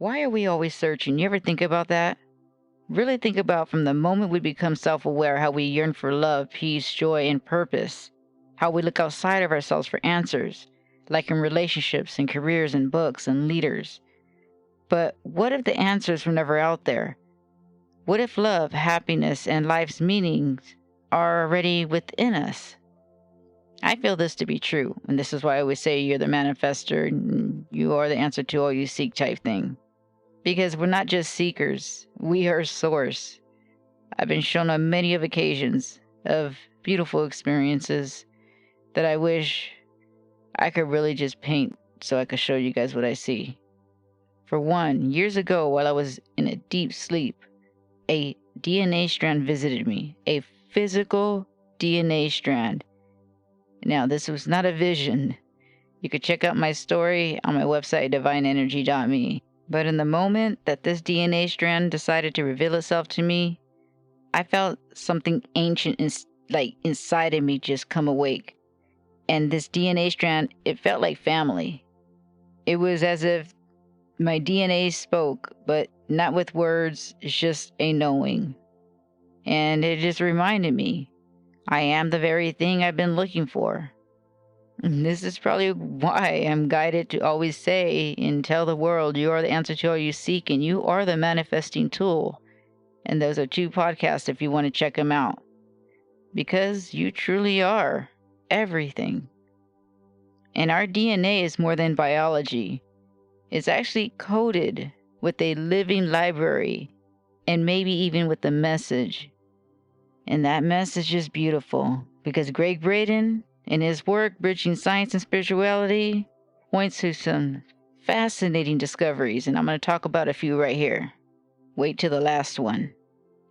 Why are we always searching? You ever think about that? Really think about from the moment we become self aware how we yearn for love, peace, joy, and purpose. How we look outside of ourselves for answers, like in relationships and careers and books and leaders. But what if the answers were never out there? What if love, happiness, and life's meanings are already within us? I feel this to be true, and this is why I always say you're the manifester, and you are the answer to all you seek type thing. Because we're not just seekers, we are source. I've been shown on many of occasions of beautiful experiences that I wish I could really just paint so I could show you guys what I see. For one, years ago while I was in a deep sleep, a DNA strand visited me, a physical DNA strand. Now, this was not a vision. You could check out my story on my website, divineenergy.me. But in the moment that this DNA strand decided to reveal itself to me, I felt something ancient inside of me just come awake. And this DNA strand, it felt like family. It was as if my DNA spoke, but not with words, it's just a knowing. And it just reminded me, I am the very thing I've been looking for. And this is probably why I'm guided to always say and tell the world you are the answer to all you seek and you are the manifesting tool. And those are 2 podcasts if you want to check them out. Because you truly are everything. And our DNA is more than biology. It's actually coded with a living library and maybe even with a message. And that message is beautiful because Greg Braden, in his work, Bridging Science and Spirituality, points to some fascinating discoveries, and I'm going to talk about a few right here. Wait till the last one.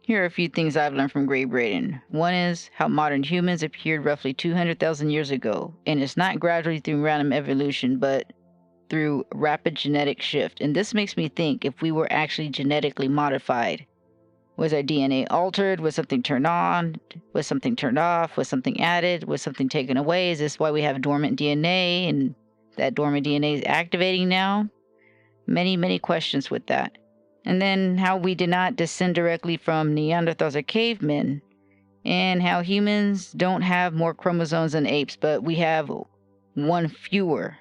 Here are a few things I've learned from Greg Braden. One is how modern humans appeared roughly 200,000 years ago, and it's not gradually through random evolution, but through rapid genetic shift. And this makes me think if we were actually genetically modified. Was our DNA altered? Was something turned on? Was something turned off? Was something added? Was something taken away? Is this why we have dormant DNA and that dormant DNA is activating now? Many, many questions with that. And then how we did not descend directly from Neanderthals or cavemen, and how humans don't have more chromosomes than apes, but we have 1 fewer.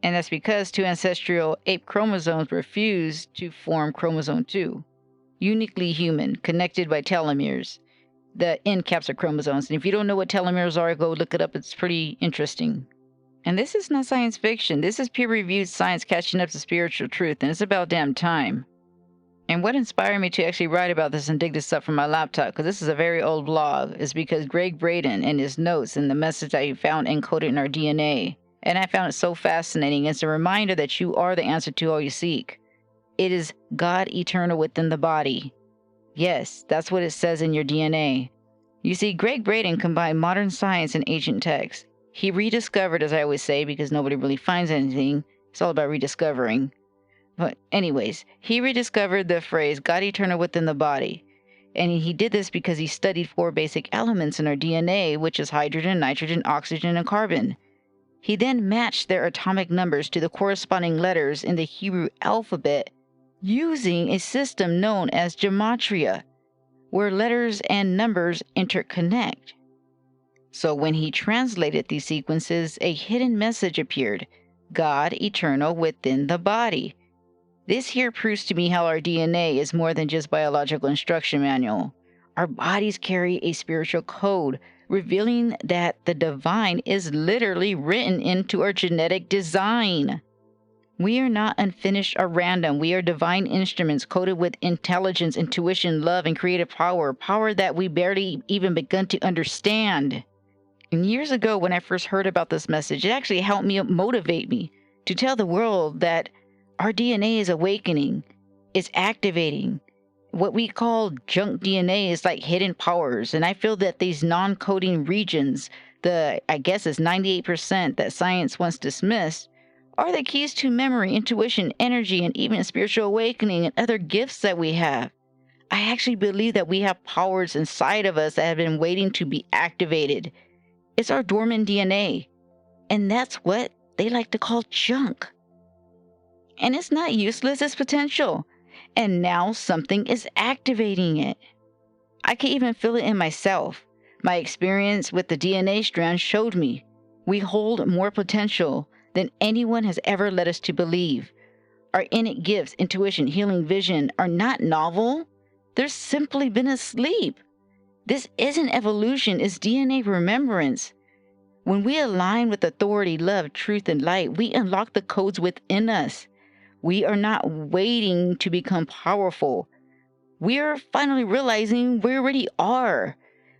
And that's because 2 ancestral ape chromosomes were fused to form chromosome 2. Uniquely human, connected by telomeres. The end caps are chromosomes. And if you don't know what telomeres are, go look it up. It's pretty interesting. And this is not science fiction. This is peer-reviewed science catching up to spiritual truth, and it's about damn time. And what inspired me to actually write about this and dig this up from my laptop, because this is a very old blog, is because Greg Braden and his notes and the message that he found encoded in our DNA. And I found it so fascinating. It's a reminder that you are the answer to all you seek. It is God eternal within the body. Yes, that's what it says in your DNA. You see, Greg Braden combined modern science and ancient texts. He rediscovered, as I always say, because nobody really finds anything. It's all about rediscovering. But anyways, he rediscovered the phrase God eternal within the body. And he did this because he studied 4 basic elements in our DNA, which is hydrogen, nitrogen, oxygen, and carbon. He then matched their atomic numbers to the corresponding letters in the Hebrew alphabet using a system known as gematria, where letters and numbers interconnect. So when he translated these sequences, a hidden message appeared, God eternal within the body. This here proves to me how our DNA is more than just biological instruction manual. Our bodies carry a spiritual code, revealing that the divine is literally written into our genetic design. We are not unfinished or random. We are divine instruments coded with intelligence, intuition, love, and creative power, power that we barely even begun to understand. And years ago, when I first heard about this message, it actually helped me motivate me to tell the world that our DNA is awakening, it's activating. What we call junk DNA is like hidden powers. And I feel that these non-coding regions, I guess it's 98% that science once dismissed, are the keys to memory, intuition, energy, and even spiritual awakening and other gifts that we have. I actually believe that we have powers inside of us that have been waiting to be activated. It's our dormant DNA. And that's what they like to call junk. And it's not useless, it's potential. And now something is activating it. I can even feel it in myself. My experience with the DNA strand showed me we hold more potential than anyone has ever led us to believe. Our innate gifts, intuition, healing, vision are not novel. They've simply been asleep. This isn't evolution, it's DNA remembrance. When we align with authority, love, truth, and light, we unlock the codes within us. We are not waiting to become powerful. We are finally realizing we already are.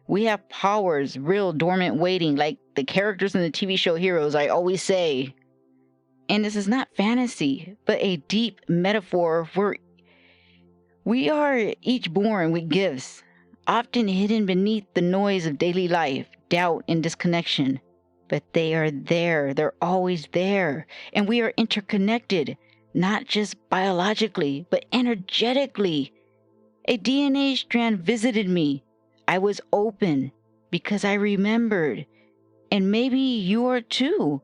We have powers, real dormant waiting, like the characters in the TV show Heroes, I always say. And this is not fantasy, but a deep metaphor where we are each born with gifts, often hidden beneath the noise of daily life, doubt, and disconnection. But they are there, they're always there, and we are interconnected, not just biologically, but energetically. A DNA strand visited me. I was open because I remembered. And maybe you are too.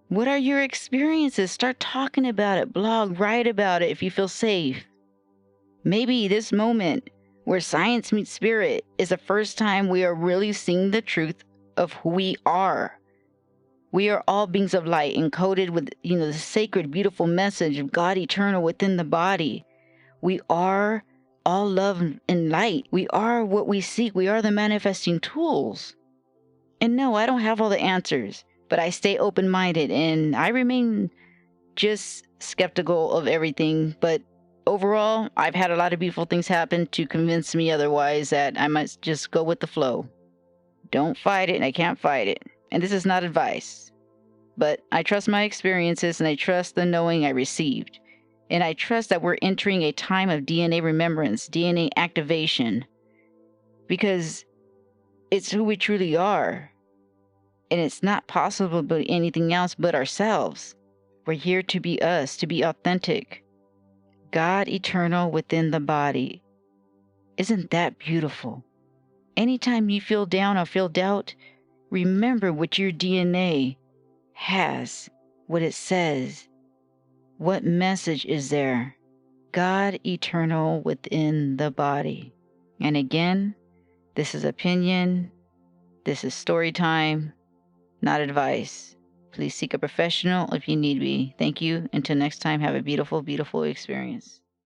What are your experiences? Start talking about it, blog, write about it if you feel safe. Maybe this moment where science meets spirit is the first time we are really seeing the truth of who we are. We are all beings of light encoded with, the sacred, beautiful message of God eternal within the body. We are all love and light. We are what we seek. We are the manifesting tools. And no, I don't have all the answers, but I stay open-minded and I remain just skeptical of everything. But overall, I've had a lot of beautiful things happen to convince me otherwise, that I must just go with the flow. Don't fight it, and I can't fight it. And this is not advice. But I trust my experiences, and I trust the knowing I received. And I trust that we're entering a time of DNA remembrance, DNA activation, because it's who we truly are. And it's not possible to be anything else but ourselves. We're here to be us, to be authentic. God eternal within the body. Isn't that beautiful? Anytime you feel down or feel doubt, remember what your DNA has, what it says. What message is there? God eternal within the body. And again, this is opinion. This is story time, not advice. Please seek a professional if you need be. Thank you. Until next time, have a beautiful, beautiful experience.